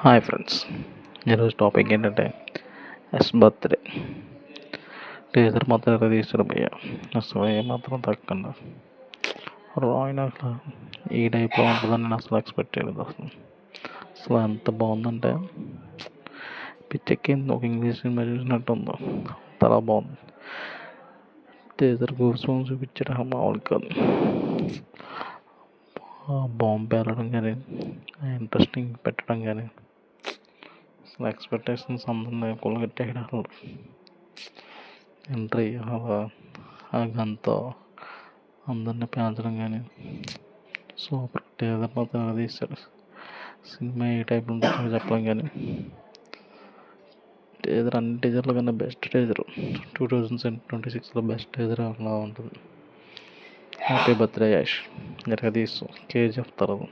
Hi friends, ఈరోజు topic ఏంటంటే birthday teaser మాత్రం ఎలా తీసాడు భయ్య. అసలు ఏమాత్రం తగ్గకుండా రాయిన్ అసలు ఈ టైప్లో ఉంటుందని నేను అసలు ఎక్స్పెక్ట్ చేయలేదు. అసలు ఎంత బాగుందంటే పిచ్చెక్కింది. ఒక ఇంగ్లీష్ సినిమా చూసినట్టు ఉందో చాలా బాగుంది. టీజర్ గూస్ బంప్స్ చూపించడం మామూలు కాదు. బాంబు పేలడం కానీ ఇంట్రెస్టింగ్ పెట్టడం కానీ అసలు ఎక్స్పెక్టేషన్స్ అందరినీ కొల్లగొట్టేయడం. అసలు ఎంట్రీ ఆ గన్తో అందరినీ పేల్చడం కానీ సూపర్. టీజర్ మాత్రం తీశాడు. సినిమా ఏ టైప్ ఉంటుందో చెప్పడం కానీ టీజర్ అన్ని టీజర్ల కన్నా బెస్ట్ టీజర్ 2026లో బెస్ట్ టీజర్ అలా ఉంటుంది. Happy birthday Yash. జరగ తీసు కేజీఎఫ్ తర్వాత